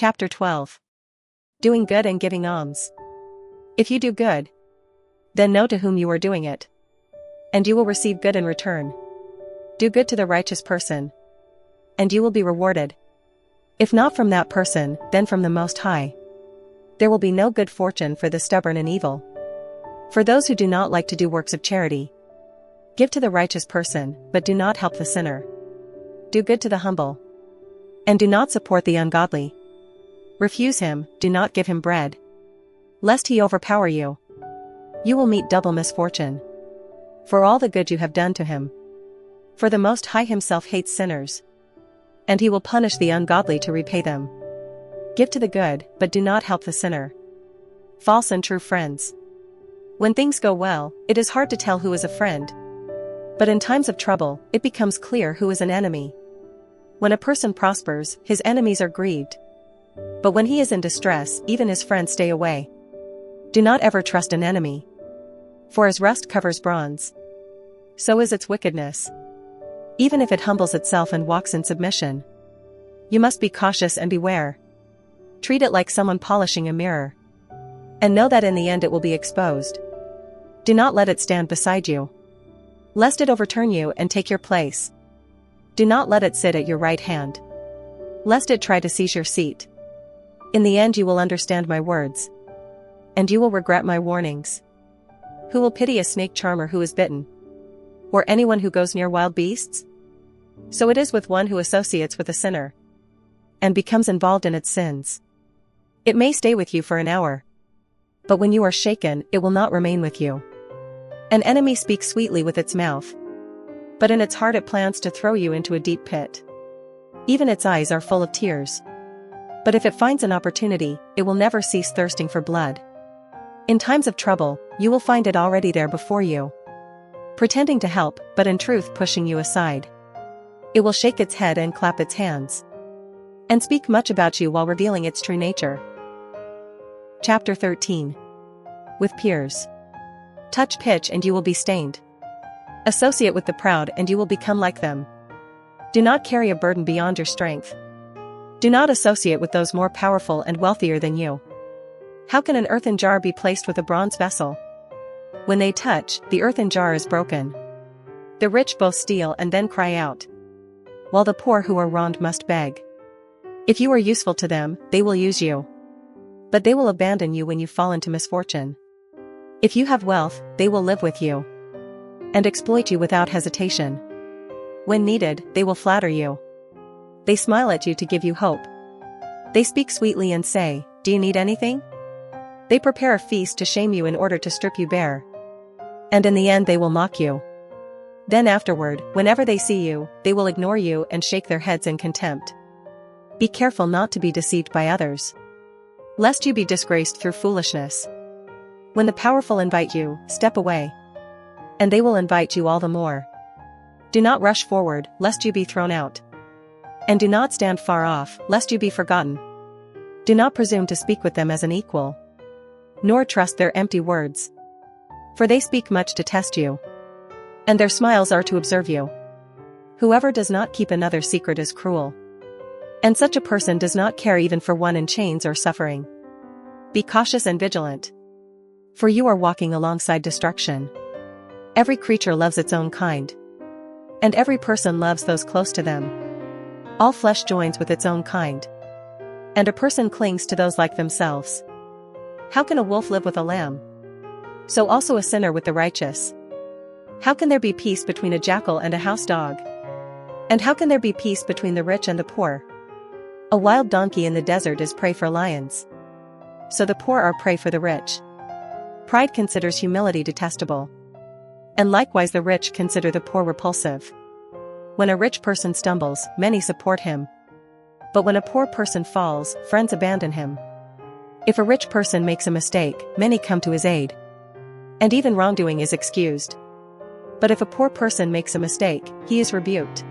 Chapter 12. Doing good and giving alms. If you do good, then know to whom you are doing it, and you will receive good in return. Do good to the righteous person, and you will be rewarded. If not from that person, then from the Most High. There will be no good fortune for the stubborn and evil. For those who do not like to do works of charity, give to the righteous person, but do not help the sinner. Do good to the humble, and do not support the ungodly. Refuse him, do not give him bread, lest he overpower you. You will meet double misfortune for all the good you have done to him. For the Most High himself hates sinners, and he will punish the ungodly to repay them. Give to the good, but do not help the sinner. False and true friends. When things go well, it is hard to tell who is a friend, but in times of trouble, it becomes clear who is an enemy. When a person prospers, his enemies are grieved, but when he is in distress, even his friends stay away. Do not ever trust an enemy, for as rust covers bronze, so is its wickedness. Even if it humbles itself and walks in submission, you must be cautious and beware. Treat it like someone polishing a mirror, and know that in the end it will be exposed. Do not let it stand beside you, lest it overturn you and take your place. Do not let it sit at your right hand, lest it try to seize your seat. In the end you will understand my words, and you will regret my warnings. Who will pity a snake charmer who is bitten, or anyone who goes near wild beasts? So it is with one who associates with a sinner, and becomes involved in its sins. It may stay with you for an hour, but when you are shaken, it will not remain with you. An enemy speaks sweetly with its mouth, but in its heart it plans to throw you into a deep pit. Even its eyes are full of tears, but if it finds an opportunity, it will never cease thirsting for blood. In times of trouble, you will find it already there before you, pretending to help, but in truth pushing you aside. It will shake its head and clap its hands, and speak much about you while revealing its true nature. Chapter 13. With peers. Touch pitch and you will be stained. Associate with the proud and you will become like them. Do not carry a burden beyond your strength. Do not associate with those more powerful and wealthier than you. How can an earthen jar be placed with a bronze vessel? When they touch, the earthen jar is broken. The rich both steal and then cry out, while the poor who are wronged must beg. If you are useful to them, they will use you, but they will abandon you when you fall into misfortune. If you have wealth, they will live with you, and exploit you without hesitation. When needed, they will flatter you. They smile at you to give you hope. They speak sweetly and say, "Do you need anything?" They prepare a feast to shame you in order to strip you bare, and in the end they will mock you. Then afterward, whenever they see you, they will ignore you and shake their heads in contempt. Be careful not to be deceived by others, lest you be disgraced through foolishness. When the powerful invite you, step away, and they will invite you all the more. Do not rush forward, lest you be thrown out, and do not stand far off, lest you be forgotten. Do not presume to speak with them as an equal, nor trust their empty words, for they speak much to test you, and their smiles are to observe you. Whoever does not keep another's secret is cruel, and such a person does not care even for one in chains or suffering. Be cautious and vigilant, for you are walking alongside destruction. Every creature loves its own kind, and every person loves those close to them. All flesh joins with its own kind, and a person clings to those like themselves. How can a wolf live with a lamb? So also a sinner with the righteous. How can there be peace between a jackal and a house dog? And how can there be peace between the rich and the poor? A wild donkey in the desert is prey for lions, so the poor are prey for the rich. Pride considers humility detestable, and likewise the rich consider the poor repulsive. When a rich person stumbles, many support him, but when a poor person falls, friends abandon him. If a rich person makes a mistake, many come to his aid, and even wrongdoing is excused. But if a poor person makes a mistake, he is rebuked.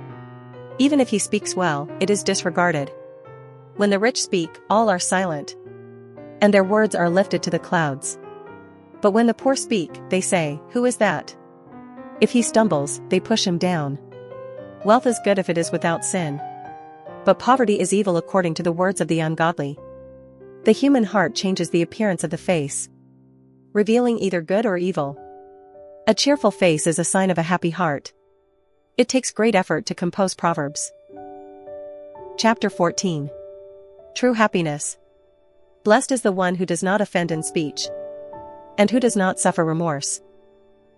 Even if he speaks well, it is disregarded. When the rich speak, all are silent, and their words are lifted to the clouds. But when the poor speak, they say, "Who is that?" If he stumbles, they push him down. Wealth is good if it is without sin, But poverty is evil according to the words of the ungodly. The human heart changes the appearance of the face, revealing either good or evil. A cheerful face is a sign of a happy heart. It takes great effort to compose proverbs. Chapter 14. True happiness. Blessed is the one who does not offend in speech, and who does not suffer remorse.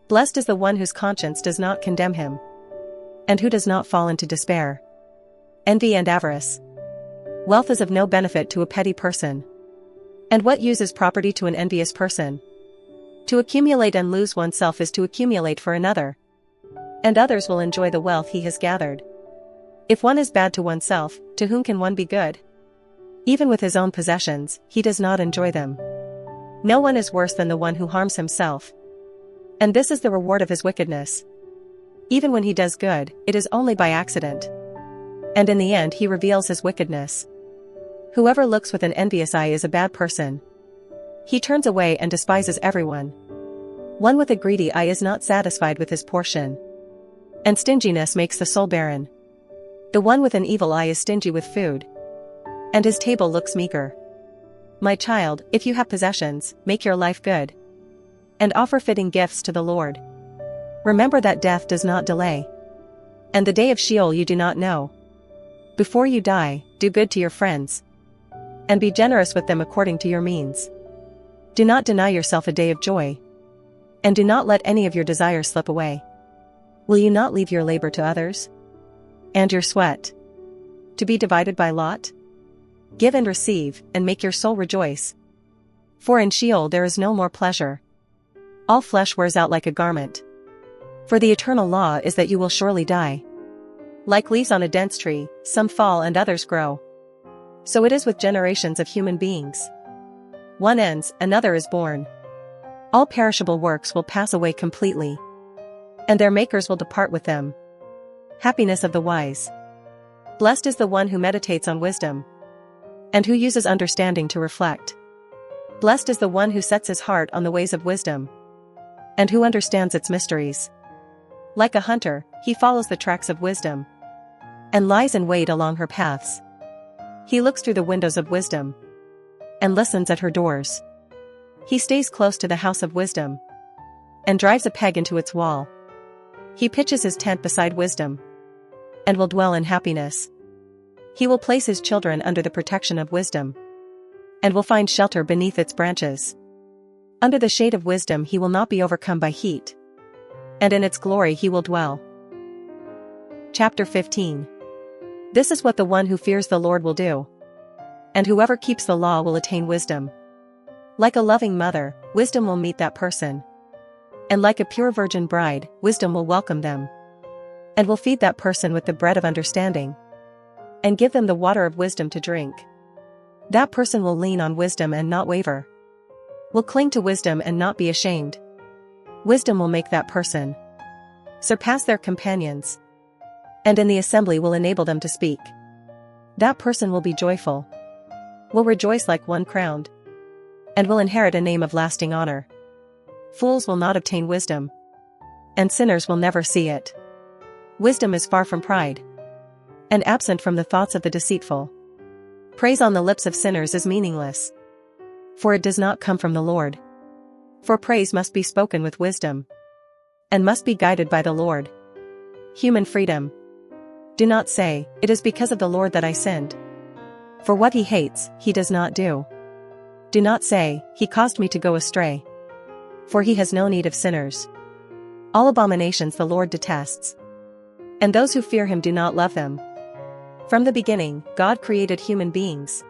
Blessed is the one whose conscience does not condemn him, and who does not fall into despair. Envy and avarice. Wealth is of no benefit to a petty person. And what use is property to an envious person? To accumulate and lose oneself is to accumulate for another, and others will enjoy the wealth he has gathered. If one is bad to oneself, to whom can one be good? Even with his own possessions, he does not enjoy them. No one is worse than the one who harms himself, and this is the reward of his wickedness. Even when he does good, it is only by accident, and in the end he reveals his wickedness. Whoever looks with an envious eye is a bad person. He turns away and despises everyone. One with a greedy eye is not satisfied with his portion, and stinginess makes the soul barren. The one with an evil eye is stingy with food, and his table looks meager. My child, if you have possessions, make your life good, and offer fitting gifts to the Lord. Remember that death does not delay, and the day of Sheol you do not know. Before you die, do good to your friends, and be generous with them according to your means. Do not deny yourself a day of joy, and do not let any of your desires slip away. Will you not leave your labor to others, and your sweat to be divided by lot? Give and receive, and make your soul rejoice. For in Sheol there is no more pleasure. All flesh wears out like a garment. For the eternal law is that you will surely die. Like leaves on a dense tree, some fall and others grow. So it is with generations of human beings. One ends, another is born. All perishable works will pass away completely, and their makers will depart with them. Happiness of the wise. Blessed is the one who meditates on wisdom, and who uses understanding to reflect. Blessed is the one who sets his heart on the ways of wisdom, and who understands its mysteries. Like a hunter, he follows the tracks of wisdom, and lies in wait along her paths. He looks through the windows of wisdom, and listens at her doors. He stays close to the house of wisdom, and drives a peg into its wall. He pitches his tent beside wisdom, and will dwell in happiness. He will place his children under the protection of wisdom, and will find shelter beneath its branches. Under the shade of wisdom he will not be overcome by heat, and in its glory he will dwell. Chapter 15. This is what the one who fears the Lord will do, and whoever keeps the law will attain wisdom. Like a loving mother, wisdom will meet that person, and like a pure virgin bride, wisdom will welcome them, and will feed that person with the bread of understanding, and give them the water of wisdom to drink. That person will lean on wisdom and not waver, will cling to wisdom and not be ashamed. Wisdom will make that person surpass their companions, and in the assembly will enable them to speak. That person will be joyful, will rejoice like one crowned, and will inherit a name of lasting honor. Fools will not obtain wisdom, and sinners will never see it. Wisdom is far from pride, and absent from the thoughts of the deceitful. Praise on the lips of sinners is meaningless, for it does not come from the Lord. For praise must be spoken with wisdom, and must be guided by the Lord. Human freedom. Do not say, "It is because of the Lord that I sinned." For what he hates, he does not do. Do not say, "He caused me to go astray." For he has no need of sinners. All abominations the Lord detests, and those who fear him do not love them. From the beginning, God created human beings,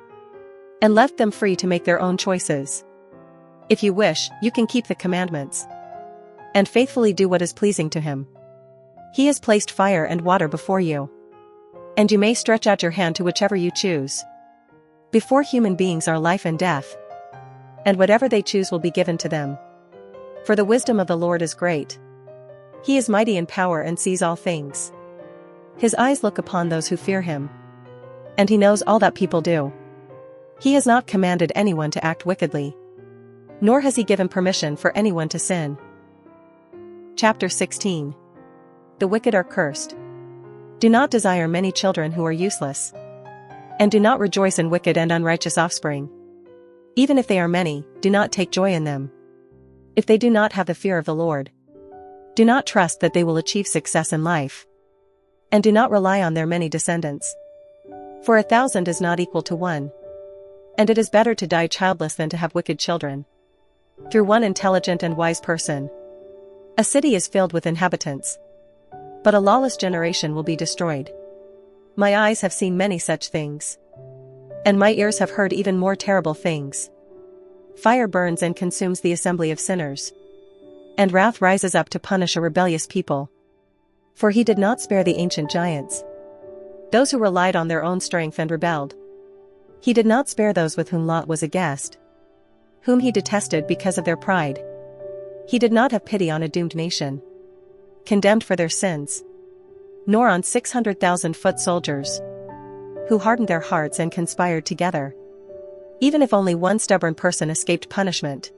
and left them free to make their own choices. If you wish, you can keep the commandments, and faithfully do what is pleasing to him. He has placed fire and water before you, and you may stretch out your hand to whichever you choose. Before human beings are life and death, and whatever they choose will be given to them. For the wisdom of the Lord is great. He is mighty in power and sees all things. His eyes look upon those who fear him, and he knows all that people do. He has not commanded anyone to act wickedly, nor has he given permission for anyone to sin. Chapter 16. The wicked are cursed. Do not desire many children who are useless, And do not rejoice in wicked and unrighteous offspring. Even if they are many, do not take joy in them. If they do not have the fear of the Lord, do not trust that they will achieve success in life. And do not rely on their many descendants. For 1,000 is not equal to one. And it is better to die childless than to have wicked children. Through one intelligent and wise person, a city is filled with inhabitants. But a lawless generation will be destroyed. My eyes have seen many such things. And my ears have heard even more terrible things. Fire burns and consumes the assembly of sinners. And wrath rises up to punish a rebellious people. For he did not spare the ancient giants, those who relied on their own strength and rebelled. He did not spare those with whom Lot was a guest, whom he detested because of their pride. He did not have pity on a doomed nation, condemned for their sins, nor on 600,000 foot soldiers, who hardened their hearts and conspired together. Even if only one stubborn person escaped punishment,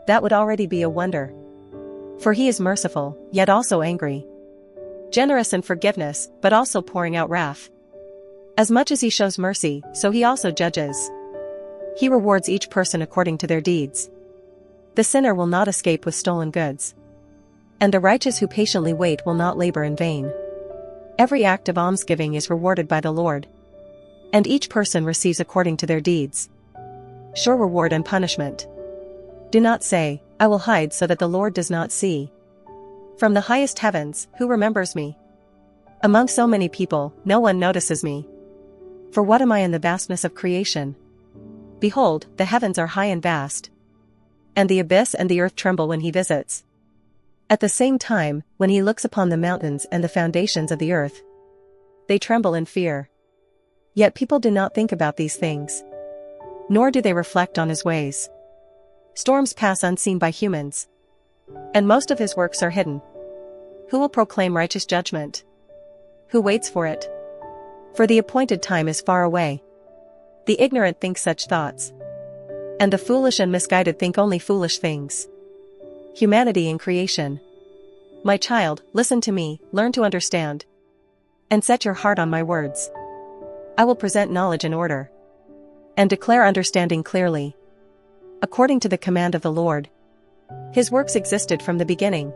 that would already be a wonder. For he is merciful, yet also angry, generous in forgiveness, but also pouring out wrath. As much as he shows mercy, so he also judges. He rewards each person according to their deeds. The sinner will not escape with stolen goods, and the righteous who patiently wait will not labor in vain. Every act of almsgiving is rewarded by the Lord, and each person receives according to their deeds. Sure reward and punishment. Do not say, I will hide so that the Lord does not see. From the highest heavens, who remembers me? Among so many people, no one notices me. For what am I in the vastness of creation? Behold, the heavens are high and vast, and the abyss and the earth tremble when he visits. At the same time, when he looks upon the mountains and the foundations of the earth, they tremble in fear. Yet people do not think about these things, nor do they reflect on his ways. Storms pass unseen by humans, and most of his works are hidden. Who will proclaim righteous judgment? Who waits for it? For the appointed time is far away. The ignorant think such thoughts, and the foolish and misguided think only foolish things. Humanity in creation. My child, listen to me, learn to understand, and set your heart on my words. I will present knowledge in order, and declare understanding clearly. According to the command of the Lord, his works existed from the beginning,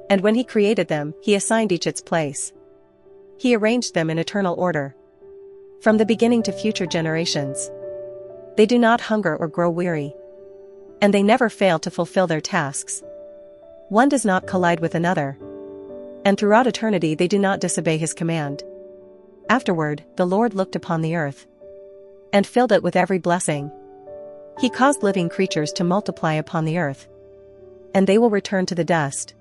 and when he created them, he assigned each its place. He arranged them in eternal order, from the beginning to future generations. They do not hunger or grow weary, and they never fail to fulfill their tasks. One does not collide with another, and throughout eternity they do not disobey his command. Afterward, the Lord looked upon the earth, and filled it with every blessing. He caused living creatures to multiply upon the earth, and they will return to the dust.